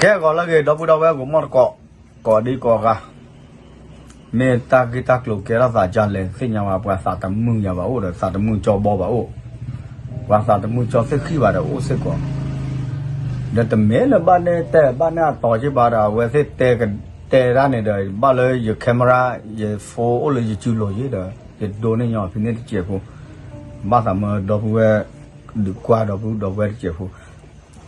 Kaya kalau lagi dah budak bayi gumar kok di kok kah. Meta kita keluar kira saja le, senyum apa satu mung ya bau, satu mung coba bau, satu mung coba sekali ada, sekok. Dan temel bane atau je bara, wes teran ada, bala je kamera je phone oleh je culo je dah, je dona nyawa ini je pun, masa me dobu kuat dobu je pun.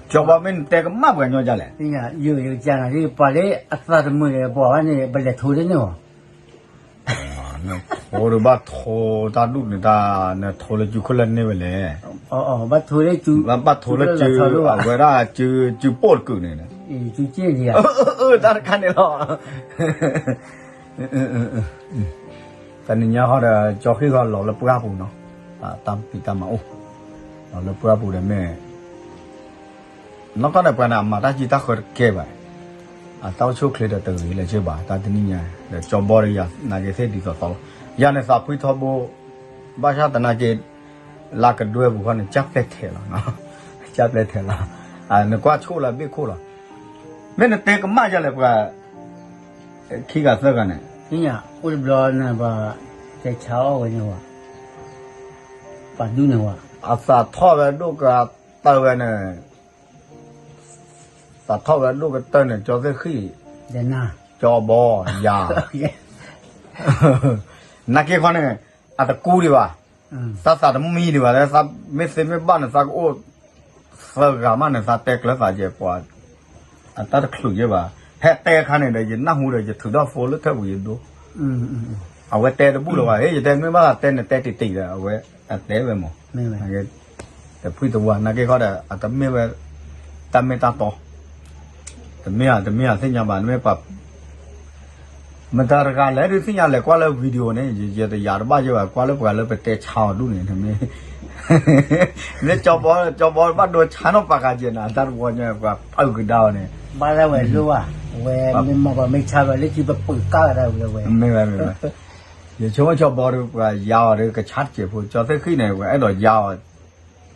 Coba men teg map kan nyawa jalan. Iya, you jangan di balik asal mung ya bawa ni balik turun ni. Orang bat thol tadu ni dah, ni thol jukulan ni boleh. Bat turun tu. Bat thol ju, awak ju pol ku ni. Ju jen dia. Dah kan ni lah. Tadi ni ada joki kalau lalu berapa no, tam pita mau, lalu berapa dah me. Nak kan apa nama, dah kita kerja. Tahu coklat dah terus le coba, tadi ni ya, coba dia nak ke di kota. Yang ni sapu itu bu, bahasa tanah je, lak dua bukan capek lah, capek lah. Nak kuat cola, be cola. Mana teh kemana je lepas, kira segan ni. Iya, udah belum apa, cecau ni wah, padu ni wah. Asal tahu tu ke tahu ni. Sa thao cái lúc cái tên này cho cái khi cho bò già na kia con này à ta cu đi ba sa ta mi đi ba sa mấy xe mấy bạn sa ô sa gà mà này sa tẹt là sa dễ quá à ta được khử chứ ba hết tẹt khăn này để gì nắp hũ để gì thử đó phô lúc theo gì đó à vậy tẹt nó bù rồi ấy tẹt mấy bạn tẹt này tẹt tỉ rồi à vậy à tẹt về mỏ cái để phui tàu na kia con này à tấm mấy về tấm mấy ta toแต่เมียสิ่งอย่างบ้านไม่ปรับมันตาการเลยสิ่งอย่างเลยกว่าเลยวิดีโอเนี่ยจะแต่ยาบ้าจะว่ากว่าเลยไปเตะชาวดูเนี่ยทำไมเนี่ยจอบอลบ้านโดนชานอปากาเจนะตาวันเนี่ยกว่าเอากระดาวเนี่ยบ้านเราเว้ยรู้ว่าเว้ยไม่ใช่ว่าเล็กที่แบบปืนก้าวอะไรเลยเว้ยไม่อย่าชมว่าจอบอลว่ายาวหรือกระชัดเจ็บพูดจอดได้ขึ้นเนี่ยว่าไอ้ดอกยาว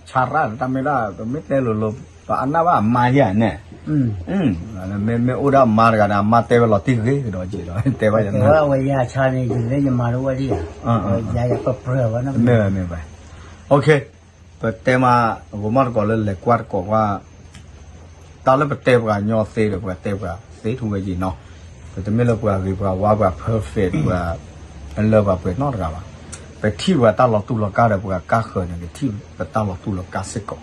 ชาระทำไม่ได้ก็ไม่ได้หลุดป่ะอันนั้นว่ามาเหี้ยเนี่ยไม่อุดมมาร์กันนะมาเตวลอติกเลยเราจีเราเตวยังไงว่าเวียชาเนี่ยอยู่เลยจะมารู้ว่าดิยายก็เปลือกว่านั่นไม่ไปโอเคเตมาผมมาก่อนเลยกวาดก่อนว่าตอนแรกเตวกันยอเซ่หรือว่าเตวกันเซ่ถูกไหมจีเนาะแต่ไม่เลิกว่าคือว่า perfect ว่าเป็นเลิกว่าเป็นนอตกันว่าไปที่ว่าตลอดตุลกาเลยว่าก้าเขยอย่างที่ไปตลอดตุลกาเสก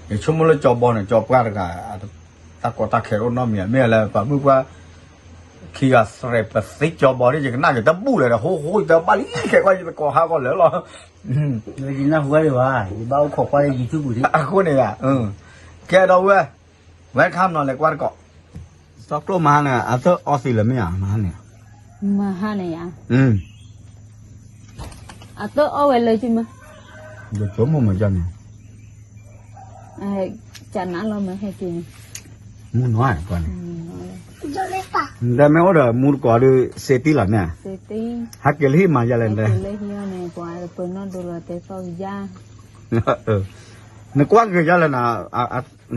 อย่างชั่วโมงละจอบบอลเนี่ยจอบกาเลยกันตากตาเขยรถน้ำเมียไม่อะไรป่ะมึงว่าขี้อาสเรปสิจอบบอลนี่จะน่าจะตะบูเลยนะโหแต่บ้านนี้แค่ว่าจะก่อหาก่อนเลยหรอเลยจีน่าหัวเลยว่ะบ้าขบไปยูทูบดิคนเนี่ยแกเราเว้ยแวนข้ามนอนเลยกว่าก็สักโลมาเนี่ยอาเซอร์ออสซิลไม่อ่ะมาเนี่ยมาเนี่ยอาเซอร์เอาไว้เลยใช่ไหมเดี๋ยวชั่วโมงมันจะเนี่ยจะนั่นเราไม่ให้กินมูน้อยกว่านี้แต่ไม่ว่าเดี๋ยวมูก่อนดูเซติหล่ะเนี่ยเซติฮักเกลี่มาจะเล่นเลยฮักเกลี่เนี่ยกว่าเปิดนอนดูแลแต่ก็ยาในกว้างคือจะเล่นนะ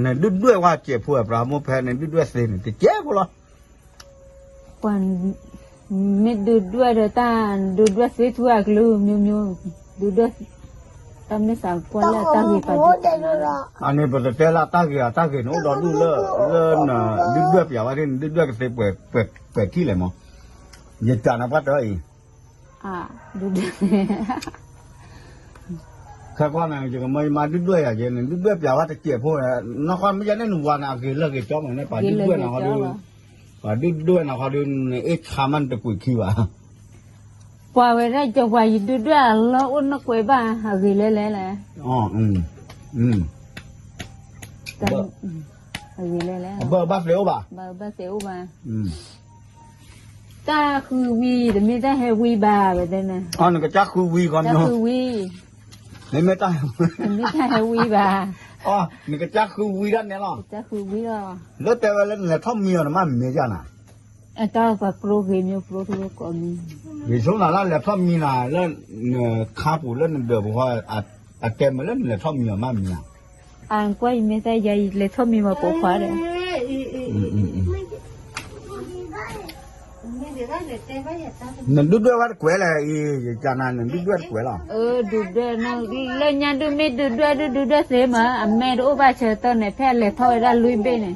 ในด้วยว่าเจ็บปวดปราโมแพ้ในด้วยเซนติเจ็บหรอกว่าไม่ดูด้วยเดต้าดูด้วยเซทัวร์กลูมิวดูด้วยทำในสาวกว่าแล้วตาเกี่ยวกับอันนี้เป็นแต่ละตาเกี่ยวโน้ตดูเลิศน่ะด้วยเปียว่าที่ด้วยก็เสเปิดที่เลยมั้งยัดจานับวัดเลยดูด้วยข้าว่าเนี่ยจะไม่มาด้วยอ่ะเจนด้วยเปียว่าจะเกี่ยวพวกนักความไม่ใช่ในหนุ่มวันอ่ะคือเลิกกิจจอมอย่างนี้ป่ะด้วยนะเขาดูป่ะด้วยนะเขาดูขามันตะกุยขี้ว่ะกว่าเวลาจะว่าอยู่ด้วยแล้วอุ่นนักเวบ้าหากินเลยอ๋อแต่หากินเลยบ้าเสียวป่ะบ้าเสียวป่ะจ้าคือวีแต่ไม่ได้ให้วีบ้าแบบนั้นอ๋อนี่ก็จ้าคือวีก่อนเนาะจ้าคือวีไม่ได้ให้วีบ้าอ๋อนี่ก็จ้าคือวีด้านนี้หรอจ้าคือวีอ่ะแล้วแต่ว่าเล่นเนี่ยท่อมเมียนะมันเมียจ้าน่ะจ้าก็โปรเกมโปรทุกคนวิศวนาแล้วท่อมมีน่ะแล้วข้าปูแล้วเดือบว่าเต็มมาแล้วเนี่ยท่อมมีมันมีกว่าไม่ได้ใหญ่เลยท่อมมีมาปกฟ้าเลย nên đứt đuôi vắt quế là cha nan nên đứt đuôi quế là đu đuôi nó lên nhà đu mẹ đu đuôi thế mà mẹ đu ba chờ tao này phải lấy thôi ra lui bên này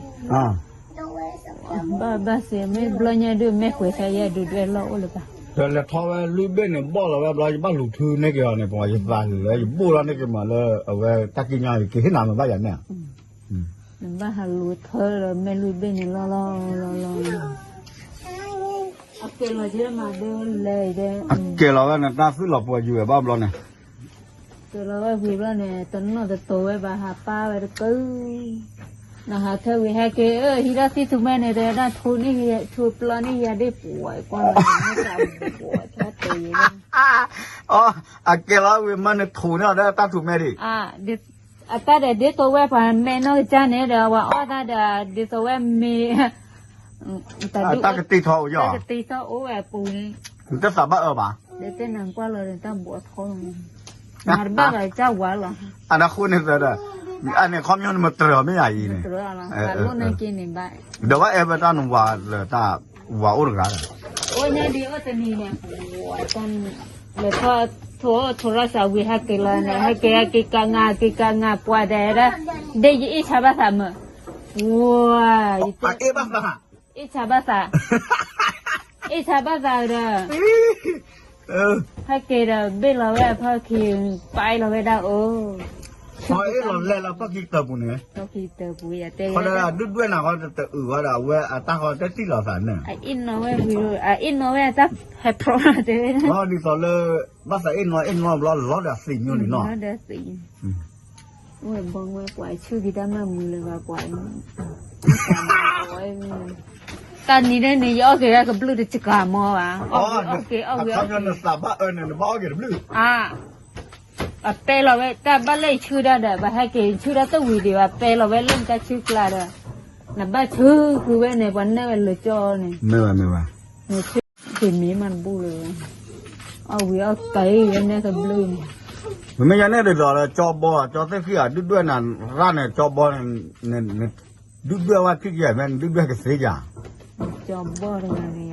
ba sẽ mẹ lên nhà đu mẹ quế sai đu đuôi lâu rồi ba rồi là thôi lui bên này bỏ là ba lụt thư này kia này bỏ ra rồi bù ra này kia mà là ở về ta kia nhau cái thế nào mà ba vậy nè ba hà lui thôi rồi mẹ lui bên này lo kêu là chứ mà đưa lời đây kêu là người ta cứ lọp vào dưới bao lâu này kêu là vì bao này tuần nó từ tối và hà pa về cứ nó hà theo vì hai cái khi đó thì tụi mình này đây đã thu này thu plan này giờ đi bùi qua là nó làm bùi cho tiền kêu là vì mình thu này đã ta thu mẹ đi đi ta để đi tối về và mẹ nó cha này rồi và ta để đi tối về mẹ ta cái tì thầu chứ cái tì thầu ố về bùi này ta sao bắt ở bà để tên nàng qua rồi người ta bùa thôi mà bắt rồi cháu quá rồi anh đã khuôn rồi đó anh này không nhon mà trơ mấy ai này trơ là lúc này kia này bạn đâu có em ta nung vào là ta vào ở cái ôi nhà đi ở trên này nè con để thôi ra sao vì hai cái là này hai cái canga qua đây đó đây gì ít chả bắt sao mà wow ít chả bắt sao ít chả bắt sao đó hai cái đó bên là về phải khi bay là về đâu thôi là phát khi tập này phát khi tập bây giờ đây còn là đứt đuôi nào có tự ở đó về ta có tới tí là sản này in nó về in nó về ta hay pro là thế nó đi sau lơ bác sĩ in nó lo đã xỉn như này nó đã xỉn ôi bông ơi quái chưa gì ta mà mùi là quái ta nhìn đây này ở cái blue được chỉ cả mò à ok không nên là sao bác ơi này bác cái blue pe là vậy ta bắt lấy chữ đó để bà hai cái chữ đó tôi gửi đi và pe là vậy lên ta chữ là đó là ba chữ cứ vậy này vấn đề là cho này mê chữ thì mía mình bu rồi vì ở cái này cái blue mấy cái này được rồi là cho bò cho tới khi ở đứt đuôi là ra này cho bò này đứt đuôi qua cái gì mình đứt đuôi cái gì à cho bò rồi này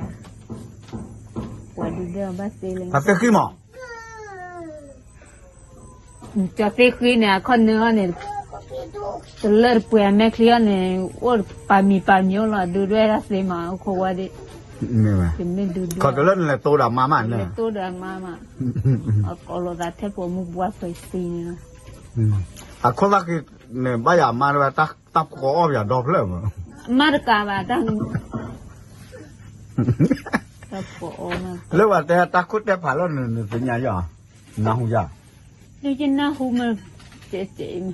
quả đứt đuôi bác sĩ lên tới khi mà cho tới khi này con nữa này từ lỡ bữa mẹ kia này ở ba mi là đứt đuôi là gì mà không qua đi còn cái lần là tôi đã má mặn này tôi đã má mà kalau dah thế bộ mua buat phải xí con là cái này bây giờ mà là ta có bây giờ đọc lên mà mà cả bà ta ta có mà lúc mà ta cút để phải lên từ nhà giờ nào không giờ nếu như nào không mà chết mà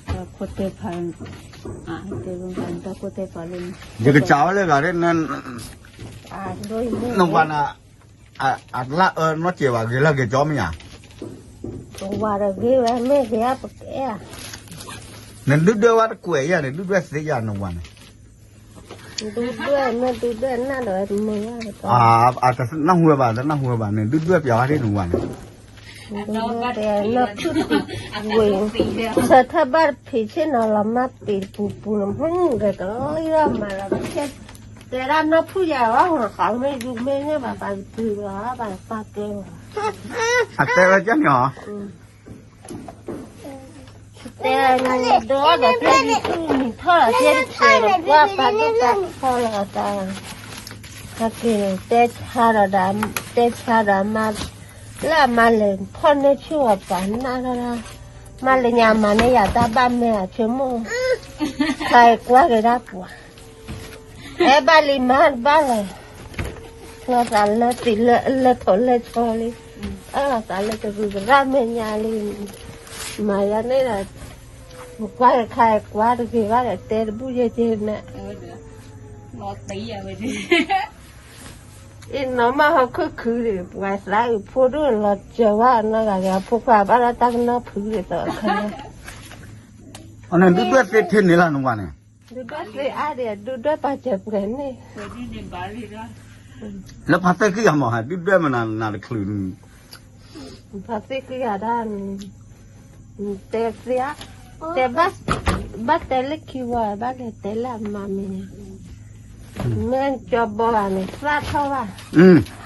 ta cút để phải cái luôn ta cút để phải lên cái cháu lên cái nên đôi nông văn là nó chỉ vào cái là cái chó mình à qua rồi cái là mấy cái áp cái nên đứt đuôi vào quẩy ra này đứt đuôi sẽ ra nông văn đứt đuôi nó đợi mưa nó hùa bà này đứt đuôi vào cái nông văn nó quyền sợ thay bắt thì thế nào làm mất bị bù làm hung rồi đó mà làm chết để ra nó phu già quá hoặc không mấy dùng mấy cái bà từ đó bà pha kêu thế là chắc nhỏ thế này đó là thế gì mình thôi là thế chơi là qua bà cái ta thôi là ta cái tết cha là mà là mà lên con này chưa bán na mà lên nhà mà này nhà ta ba mẹ全部sai quá cái đó của ba lì mà ba này nó ta lấy thì lấy thôi lấy cho đi ta lấy cái gì ra bên nhà đi mà nhà này là quá là khai quá được cái quá là tê bùi dê tê nè nó tí à vậy đi nó mà họ cứ để ngoài lại phụ nữ là chờ quá nó là cái phụ qua bắt nó tăng nó phứ để tớ không anh nên đứt đuôi thế này là nông văn này đứt đuôi ai để đứt đuôi ba chục cái nàyแล้วพัดเต้คือยังมองหาดิ้นด้วยมันน่าจะคลื่น พัดเต้คืออย่างนั้นเตะเสียเตะบัสเตะเล็กคิวบัสเตะละมามี แม่จอบบ่านี่ฟาดเท่าว่า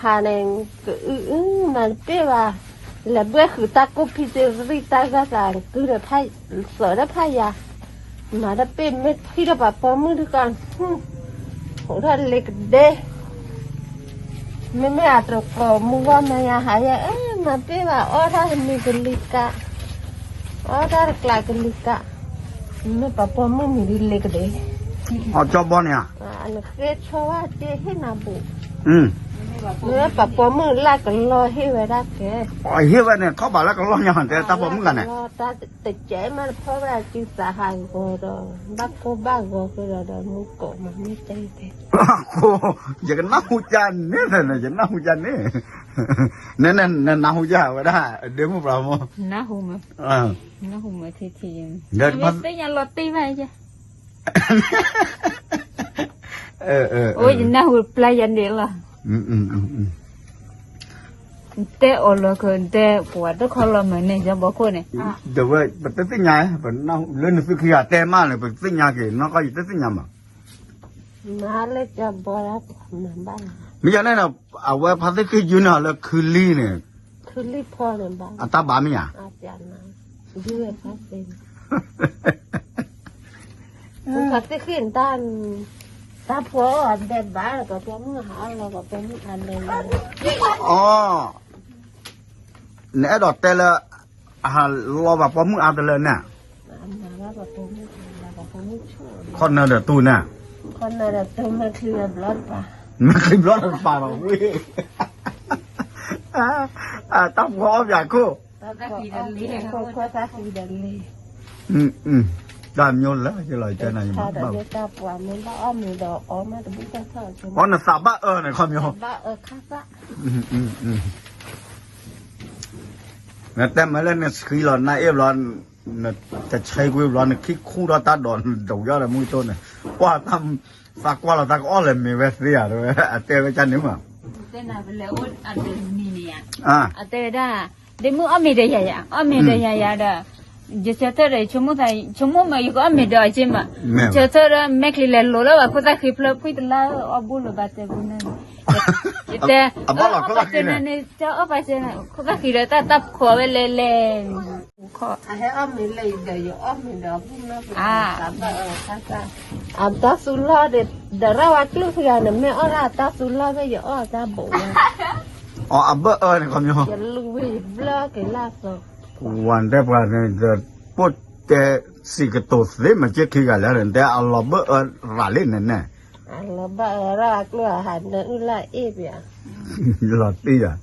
หาเองก็มันเป้ว่าแล้วเบื่อคือตากุพิเจริตากาตาคือเดพายสอดพายามาได้เป็นไม่ที่เราแบบปอมือด้วยกันของท่านเล็กเด้ไม่อาจจะก่อมือว่าไม่ยาหายมาเป้ว่าอ๋อถ้ามีกลิกะอ๋อถ้ากลายกลิกะไม่ปะปอมือมีเล็กเด้ อ๋อจอบบอลเนี่ย อันเคยชัวเจ้ให้นาบุ Ừ. เมื่อปะปอมือลากกันรอให้ไว้ได้แก Ôi hiếp vậy này có bảo là có lo nhỏ hẳn thế ta bỏ mức gần này. taติดใจมันเพราะว่าจิตสาหัสก็รอบักก็บ้าก็คือเรามุกก็มันไม่ใจเด็ด Cô jangan nak hujan ni lah jangan nak hujan ni. Nen nak hujan vậy đó. Dia mu berapa? น้าหูมา Ah. น้าหูมาทีที Dia ไม่ pas. ได้ยันรถตีไปจ้ะ โอ้ยน้าหูปลายยันเดียวละ แต่โอละคนแต่ปวดต้องคอละเหมือนเนี่ยจะบอกคนเนี่ย Dia vậy, betul sih nyai. Benar, lain tu kia tema ni, betul nyai ke, nak kau itu sih nyai mah. มาเลยจะบอกแล้วมันบ้าง Macam mana awal pasal ke juna lah kuli ni. คือรีบพอเลยบ้าง Atas bami ya. อาจารย์นะยืดพัดเป็นคุณขัดที่ขึ้นด้านตาผัวเด็ดบ้าแล้วก็เป็นมือหาเราก็เป็นอันเลย Oh. Ni ada tela lo apa mu ada le na. อันนั้นแล้วก็เป็นมือเราก็เป็นมือชั่ว Kon ada tu na. คนนั้นตัวมันคือบล็อดป่ะ Makin blot pa ba wi. Tak kau ya ko. แล้วก็คนตาสีแดงเลย Dan nyol lah je lah cana ni. ถ้าเดี๋ยวตาปวดมันก็อ้อมมีดอกอ้อมมาแต่ไม่ต้องเข้าใช่ไหม Oh na sabak ni kau yo. บ้าข้าซะ แต่มาแล้วเนี่ยคือร้อนนะร้อนเนี่ยจะใช้กูร้อนคิดคู่เราตาดอนดอกยอดมือต้นเนี่ยว่าทำสักว่าเราสักอ้อเลยมีเวสเซียด้วยเตะไปจันนี่มั้ง แต่น่าเป็นแล้วอันเดนี่เนี่ย อ่า แต่ได้เดี๋ยวมึงอ้อมไม่ได้ยาอ้อมไม่ได้ยาเด้อจะเจอเธอเลยชั่วโมงไทยชั่วโมงมาอยู่ก็อ้อมไม่ได้ใช่ไหมเจอเธอแล้วแม่คลีเลโลแล้วว่าคุณตาคลิปแล้วพูดแล้วอับบุลบาเตบุนันแต่เนี่ยเจ้าไปเจอเนี่ยคุณตาคลิปแล้วตับขวบเล่ขอ ให้อ้อมมีเลยเดี๋ยวอ้อมมีดอกพุ่งแล้วบ้าข้าซะตาสุลาเดี๋ยวเราว่าคลุกยาเนี่ยแม่อ้อราตาสุลาก็อย่าอ้อตาบุ๋ อ๋ออับเบอร์เนี่ยเขามีหัว อย่าลุยบล็อกล่าสุด วันเดียวกันเนี่ยจะพูดแต่สิ่งตัวสิ่งมันจะคิดกันแล้วแต่อัลลอฮ์เบอร์รายเล่นนั่นแน่ แล้วบ้ารากลัวหันนั่นอุลาเอฟยา หลอดตีอ่ะ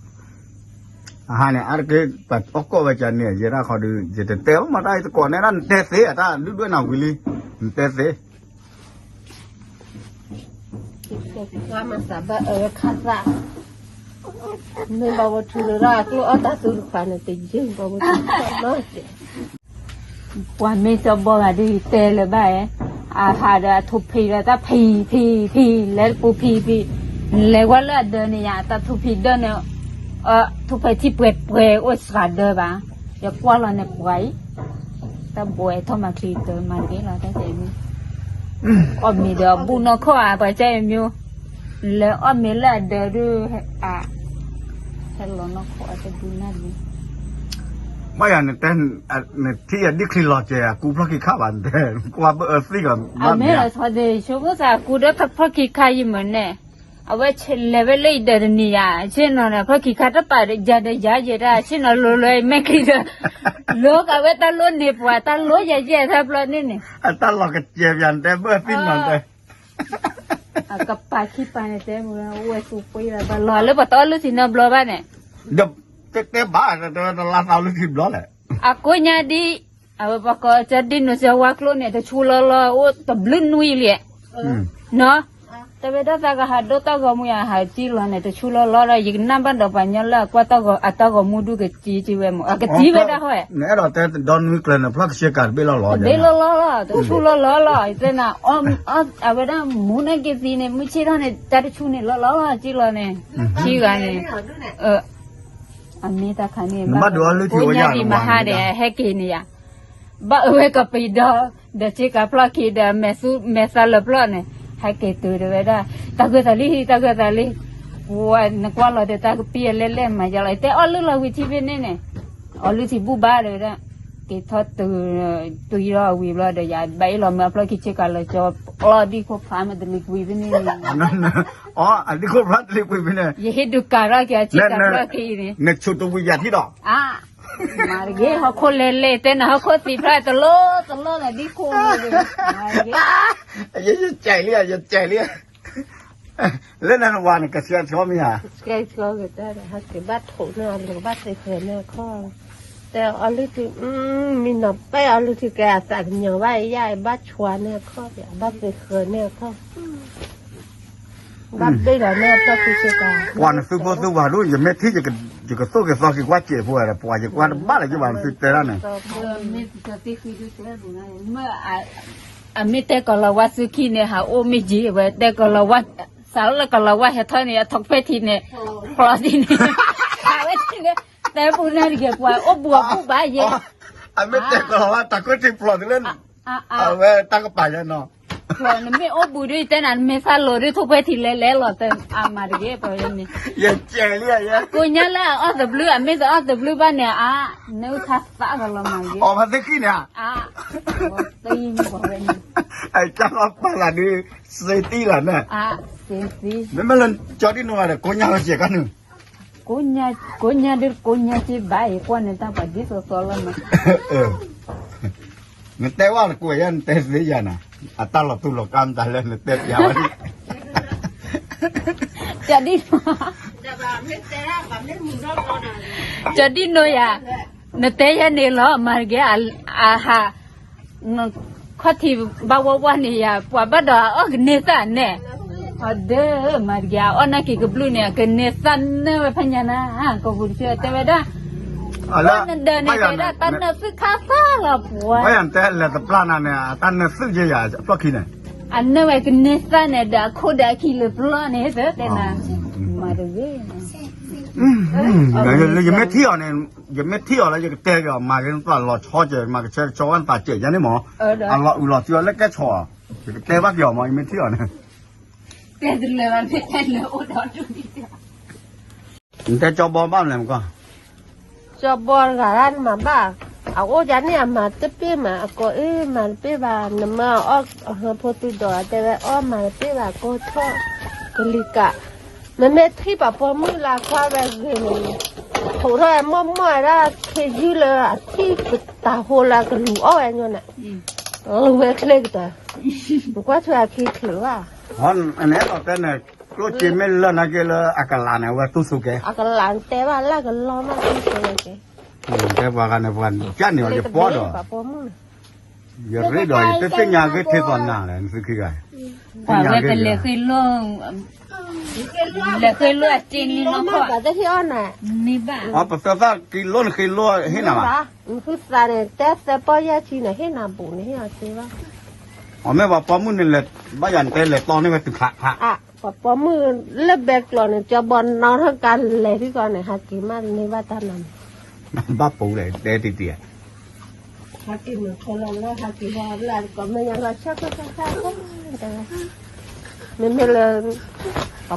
ฮะเนี่ยอะไรก็ปัดออกก็ไปจันเนี่ยจะน่าเขาดูจะเตะมาได้ตะก่อนเนี่ยนั่นเตะเสียท่านดูด้วยหน้าวิลลี่เตะเสีย ว่ามันสาบข้าซะไม่บอกว่าทุรากลัวตาสุลฟันติจิงบอกว่าทุรน้อย ปวดไม่จะบอกอะไรเตะเลยบ้างอาหารทุบพีแล้วตาพีแล้วปูพีแล้วว่าเลือดเดินเนี่ยตาทุบพีเดินเนี่ยทุบไปที่เปิดโอ้ยสกัดเดินบ้างอย่ากลัวเราเนี่ยป่วยตาป่วยทำมาคลีเดินมาที่เราได้ใจมั้ยอ้อมมีเดี๋ยวบุญนข้อไปใจมั้ยแล้วอ้อมมีเลือดเดินด้วยให้เรานข้อจะบุญนั่นนี่ ไม่อย่างนั้นเนี่ยที่ดิคลีลอเจียกูพลักขี้ข้าวันแต่กูว่าเบอร์ซี่กับ အမေတော့ဆိုတဲ့ချိုးကစားကူတော့ဖက်ခိခိုင်းမနဲ့အဝဲချလေဝဲလေးတဲ့နေရအချင်းတော့ဖက်ခိခတ်ပါကြတဲ့ရရတာအချင်းတော့လိုလွယ်မခိတော့လောကဝဲတလို့နေပွားတလို့ရရသပလနေနေ ตลอดก็เจียบยันแต่เบอร์ซี่นั่นแต่ အကပါခိပါနေတဲ့မလားဝဲစုပွေးတာလောလည်းပတ်တော်လို့စီနော်ဘလောပါနဲ့ เดี๋ยวเตะบ้าแต่ลาซาลุทิบล้อแหละ အကိုညာဒီအဝပကချက်ဒီနိုဆဝါကလို့နဲ့တချူလောလောအိုတဘလင်းနွီလေနော်တပည့်တော့ကဟာဒိုတော့ကမူရဟာကြည့်လို့နဲ့တချူလောလောရယနံပါတ်တော့ပညာလာကွာတော့အတော့ကမူဒုကကြီးဝဲမအကကြီးဝဲတာဟဲ့ เนี่ยเราแต่ดอนวิกเลนพลักเชียการเบลล้อ ဘေလောလောလောတချူလောလောလောတဲ့နာအဝဲတော့မူနဲ့ကစီနဲ့မချီတော့နဲ့တချူနဲ့လောလောကြည့်လို့နဲ့ကြီးကနေအမေတာခနဲ့မဟာတဲ့ဟဲ့ကေနေရဘာဝဲကပိဒတဲ့ချေကပလကီတဲ့မဲဆူမဲဆာလပလနဲ့ hai cái từ đó đó ta cứ ta li qua nó qua rồi thì ta cứ pia lên mà giờ lại té ở lưng là vị trí bên này nè ở lưng thì bu ba rồi đó cái thoát từ đó vì là để giải bảy là mà phải cái cả là cho ở đi có phải mà được vì bên này นั่นอ๋ออันนี้ก็รัดเลยไปเนี่ย ये है दुकारा क्या चीज का की ने นึกชุดตัววิญญาณที่ดอก à mà cái họ khôn lên tên họ khôn thì phải tao lo là đi khôn rồi mà cái อย่าใจเรียอย่าใจเรียเล่นนันวันกระเซียนชอบมั้ยฮะ cái người ta là hai cái bát thổ nào được bát thịt khởi nào khoแต่ở đây thì mình nộpไปở đây thì cái sạc nhiều vậy dài bát chua này kho vậy bát thịt khởi này kho bát đây là này bát thịt khởi วันซื้อพอซื้อว่ารู้อย่าเม็ดที่จะสู้กับซอกี่ว่าเจ็บพวกอะไรปวดจะว่าบ้าอะไรจะว่าซื้อแต่ละเนี่ย mình sẽ tiếp khi đi tới buổi này mà mình tới còn là quá sự khi này hả ôm mình gì vậy tới còn là quá sáu là còn là quá hết thôi này thọc phê thì này phò thì này hả vậy thì này tới buổi này thì qua ôm bùa bùa bả gì อันไม่เจ็บก็ว่าตาก็ที่ปลอดเล่นเอาไว้ตั้งก็ไปแล้วเนาะ phò nó mới ôm bùa đi tới nào mới pha lồ đi thọc phê thì lẽ lọt tới mà được cái phải này อย่าใจเรียอย่า cô nhớ là ở tập blue mình ở tập blue ban nè nếu thắt phá còn là mà gì ออกมาสักขี้เนี่ย tin của mình ไอ้เจ้าว่าปลาดีเซตี้ล่ะเนี่ย xin xin ไม่มาเล่นจอที่นัวเนี่ยกูยังเสียกันหนึ่ง cô nhà được cô nhà chỉ bài quan người ta phải biết số là mà เออมันแต่ว่ากูยันแต่เสียนะอัตราตุลกรรมแต่เล่นเตะยาวนี่ jadi jadi no ya nete ya ne lo mà cái ha nó có thì bao bao này ya qua bắt đầu ở cái nền tảng nè ada mà cái ở那cái blue nè cái nền tảng nè phải nhà na có buồn chưa thế vậy đó อ๋อแล้ว đơn này cái đó tan nó cứ khá xa là của ไม่ยันแต่ละแต่ปลาน่ะเนี่ยตันเนี่ยซื้อเยอะๆปลาขี้เนี่ย anh nói cái nền tảng này đã khô đã khi lượt lo này thế thế nào mà được cái ยังไม่เที่ยวเนี่ยยังไม่เที่ยวแล้วยังเตะก็มากันตลอดชอเจมาก็เช็คชอวันตาเจยังได้หมออ่ะรออุลอเที่ยวแล้วก็ชอเตะว่าเกี่ยวมายังไม่เที่ยวเนี่ย thế thì là bạn biết hay là ô đó chú đi แต่จอบอบ้านเลยมันก็ cho bon gà ăn mà bà à ô chán này mà tiếp biết mà có ấy mà biết bà nằm mà ở phố tây đỏ tại vì mà biết bà cô thọ cái lì cả mình mới thấy bà phố mới là qua về người mình thủ thôi mua ra khi dư là khi tà hồ là cái lũ áo anh nhá nè lũ về cái đó quá trời khi thử à อ๋ออันนี้เอาแต่เนี่ยก็จีไม่เล่นนะก็เลยอากาศเนี่ยว่าตู้สุกแก à cái làn té bà là cái lo mà cái cái แต่ว่ากันเนี่ยวันจันเนี่ยจะปอดอ่ะ bà phố mới อย่าเรียดอยแต่เป็นอย่างก็เทศนาเลยนี่คือไง quả về cái lệ khi lo trên đi nó mà cả cái thứ này ni ba อ๋อภาษากิโลนึงกิโลเห็นไหม คือสารเนี่ยแต่แต่ปอยาชีเนี่ยให้นาบุเนี่ยให้สิว่า อ๋อแม่ว่าปอมุนนี่แหละบ้ายันแต่แหละตอนนี้มันตึกขะ อ่ะปอมือเล็บแบกหล่อเนี่ยจะบอลนอนทั้งกันเลยที่ก่อนเนี่ยหากินมาในว่าตานั้น บ้าปูเลยเตะตีเตี้ย หากินเหมือนคนละหากินว่าแล้วก็ไม่ยังก็ชักก็แต่ไม่เลย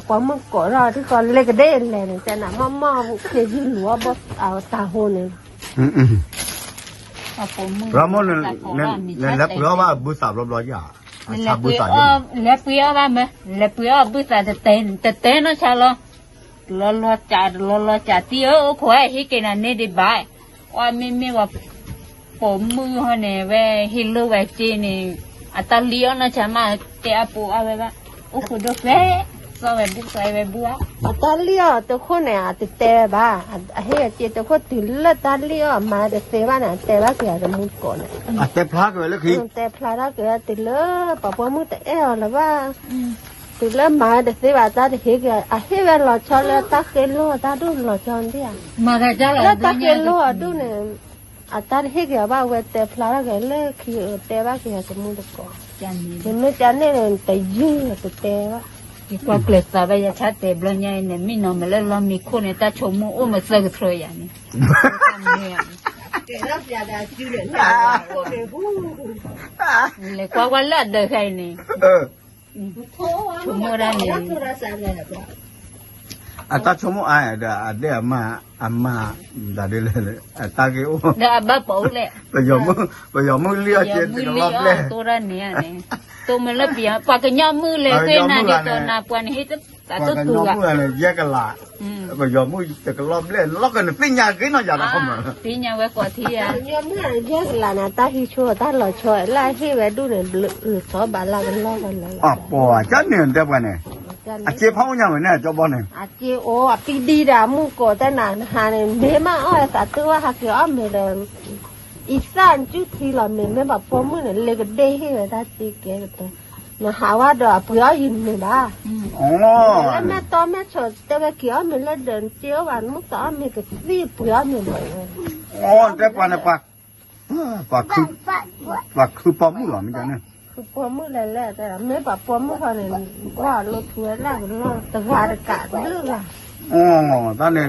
ปอมือก่อรอที่ก่อนเล็กเด่นเลยเนี่ยแต่น่ะม่อเคยยืนหัวบดเอาตาโหเนี่ย เราโมเนี่ยแล้วเพื่อว่าบุษารอบๆอย่างชาบุษา lẽ bữa ba mẹ lẽ bữa bữa ta tên nó sao lo chả tiêu khỏe hi cái này nên đi bài ôi mìnhว่าผมมือhọ nè về hi lưu về chi nè ta liêu nó chả mà cái phụ à về ba ô khổ được thế so về bữa say về bữa ตาเลี้ยวตัวคนเนี่ยติดแต่บ้าเฮ้ยเจ้าตัวคนติดละตาเลี้ยวมาเด็กเซบ้านเนี่ยแต่ว่าเกี่ยวกับมุดก่อน แต่พระก็เลยคือ แต่พลาดเกี่ยวติดละปะปมุดแต่เอวแล้วว่าติดละมาเด็กเซบ้านตาเด็กเกี่ยวเฮ้ยเวลาชอนแล้วตาเกลัวตาดูหล่อชอนดิอ่ะ mà cái đó แล้ว là ตาเกลัวดูเนี่ยตาเฮ้ยเกี่ยวว่าเวแต่พลาดเกี่ยวเลยคือแต่ว่าเกี่ยวกับมุดก่อน chăn đi เห็นไหมจันเนี่ยแต่ยืดแต่ว่า cái qua kẹt ta bây giờ chát tệ bao nhiêu này mình nó mà lên lo mình khôn này ta chồng mua ôm mà sờ cái thôi à này lại qua qua lợn đời này เออ ชุมราเนี่ย ta cho mo ai da de ma amma da de le ta ke o เดี๋ยวบ้าเป๋าแหละ bây giờ mới lia อย่า chuyện มื thì อ nó เลี้ย lắm lên ตัวร้านเนี่ยเนี่ยตัวมันละเปียปากก็ย่อมือเลยเคยนาดิตัวนาปวนให้แต่ตัว còn ตัว nhóm này là cái lạ bây giờ mới từ cái lắm lên nó cái tin nhà cái nó giờ nó không mà ปีนี้ไว้กว่าที่อ่ะ nhớ mà nhớ là ta khi chua ta lò chua lại khi về đu này xó bà la cái lo cái lo à bỏ chắc niệm thế này à chế pháo nhau này cho bọn này à chị ô à đi đi ra mua cổ ta nà hà này bé mà ơi sao tôi hà kiểu mình là ít san chút thì là mình mới bảo bố mình lấy cái đây hay người ta chỉ cái cái mà hà quá đó bữa gì mình đã ồ lấy mẹ to mẹ cho cái kiểu mình lên đường chiếu và mức to mình cái gì bữa mình ồ thế bọn này và cứ bỏ mũi rồi mình cho nên คือปวดมือแหละแต่ไม่แบบปวดมือเขาเนี่ยว่ารถทัวร์ล่างรถแต่ว่าอากาศเรื่องอ่ะ ồ ta này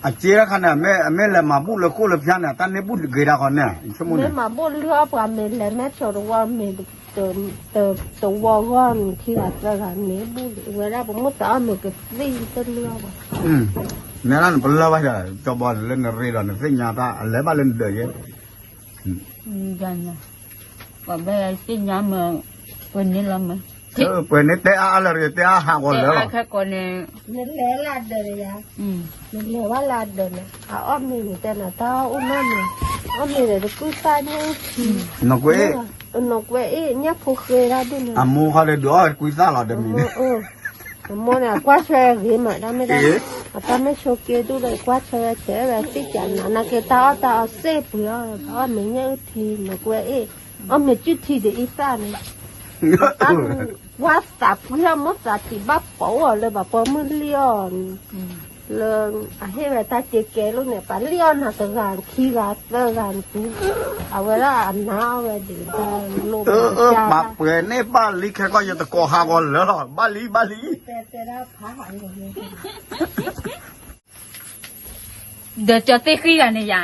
à chế ra khăn này mẹ là mà bút là cô là phiền này ta này bút gửi ra con này số một ไม่ này มาบนเรือปลาเมลและแม่ชดว่าเมลตัววอก้อนที่อาจจะหันนี้บุเวลาผมมุดเอาเมลก็วิ่งต้นเรือว่ะ nè nó bự là bây giờ cho bọn lên rồi rồi nó sinh nhà ta lấy ba lên đời vậy ยันนะว่าแม่สิญามาวันนี้ละมั้ย quên đấy té à là rồi té à hàng còn nữa แค่ก่อนเนี่ย เมลเล่ลาดเดินยาเมลเล่ว่าลาดเดินนะอ้อมเมลแต่น่ะท้าอุ้มแม่เมลอ้อมเมลเด็กกู้ซ่าเนี่ย nó quê นกเว้ยเนี่ยผู้เคยได้ด้วยนะ à mua họ để đuổi quý giá là được mình mua nè quá xe gì mà đó mới đó ta mới số kia tôi lại quá xe chế về xí chắn là cái tao xếp rồi đó mình nhớ thì nó quê mình chút thì để ít ra này quá sạp ra mất sạp thì bắt bỏ rồiเลยแบบmới lionเลยให้แบบta chế kế luôn này bán lion là từ gàn khi gạt từ gàn cứเอาไว้ละอันน้าไว้เดี๋ยวta lột bà quên đấy ba lý cái coi như ta có hàng còn nữa rồi ba lýแต่ละขาหายหมดเลย เดี๋ยวจะเตะขี้กันเนี่ย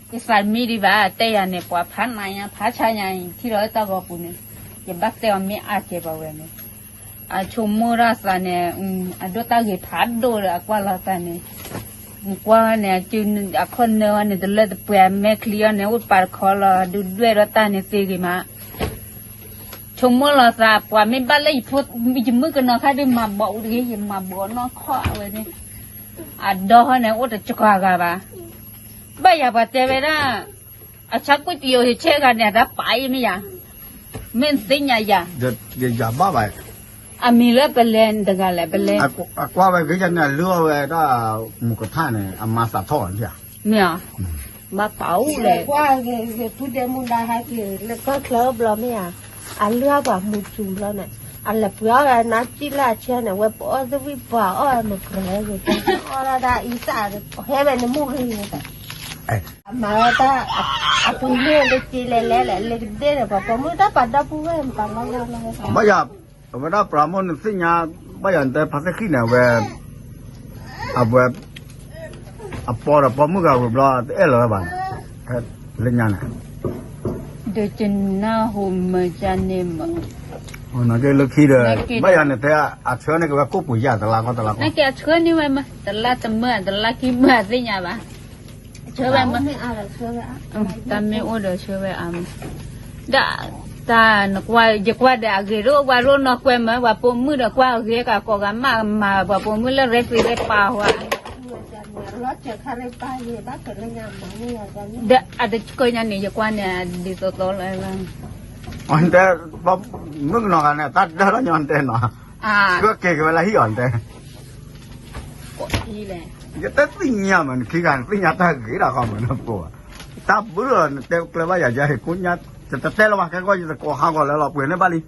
ที่สามีดีว่าเตะเนี่ยปวดพันไหนพันชายที่เราตะกอปุ่นเนี่ยจะบักเตะไม่อาเจ็บเอาไว้เนี่ยชมมูราสเนี่ยดูตาเกี่ยพัดดูเลยกว่าเราตาเนี่ยกว่าเนี่ยจุนคนเนี่ยจะเลือดเปลี่ยนแม่เคลียร์เนี่ยอุดปากคอเราดูด้วยเราตาเนี่ยตีกี่มาชมมูราสปว่าไม่บ้าเลยพูดมีจมูกกันเนาะค่ะได้มาบอกดียังมาบอกน้องข้อไว้เนี่ยดอเนี่ยอุดจะกว่ากันปะบ้าอย่าไปเจอไปนะชักก๋วยเตี๋ยวเชื่อกันเนี่ยรับไปไม่ยังไม่สิ่งอย่าง giờ ba vậyมีเลือดเป็นเลนดังอะไรเป็นเลน qua vậy cái chân này lừa về đó một cái thang này mà xả thọ chứ เนี่ยมาเป๋าเลย ว่าพูดเดมุนได้ให้คือแล้วก็เคลิบเราไม่อ่ะอันเลือกแบบมุจุ่มแล้วเนี่ยอันละเพื่อนัดจีลาเชียเนี่ยว่าปอจะวิบว่ามันเคลิบเลยอะไรได้อีสานเฮ้ยมันมุ่งให้เนี่ยมาถ้าปุ่นเนี่ยเด็กจีเล่เล่เล็กเด็กแบบผมไม่ได้ปัดดับผู้เองปัดแล้ว bây giờ bây giờ pramon sinh nhà bây giờ tới phát khi nào về về bỏ ra bỏ mua cái rồi lo thế là bạn lên nhà này เดี๋ยวจะน่าหุ่มมาจันเนี่ยมั้ง nó cái lực khi rồi bây giờ này thế chơi này cái cúp bụi già tao làm con tao làm นั่นแกเชื่อนี่ไว้มั้ยแต่ละจะเมื่อแต่ละกี่เมื่อสิเนี่ยปะเชื่อไว้มั้ย ไม่อะไรเชื่อไว้ แต่ไม่โอ้เดี๋ยวเชื่อไว้ด่าตานกว่าจะกว่าเดี๋ยวเกลือว่ารู้นกว่ามั้ยว่าปุ่มมือเดี๋ยวกว่าเกลือกับกกันมาว่าปุ่มมือแล้วเรสได้ป่าวอ่ะ รถเจอคาร์ป้ายเนี่ยบ้านเกิดเรื่องงานมาเนี่ยตอนนี้ เดี๋ยวอาจจะก็ยังนี่จะกว่าเนี่ยดีโตๆเลยล่ะ anh thế mức nó cái này tắt đó nhon thế nó cứ kể cái là hi ổn thế ก็อีแหละ cái tết sinh nhà mình khi gần sinh nhà ta nghĩ là không mình bùa ta bữa rồi tiêu cái bây giờ giờ cũng nhátจะเต้นระหว่างกันก็จะก่อห้างก่อนแล้วเราเปลี่ยนได้บ้างดิ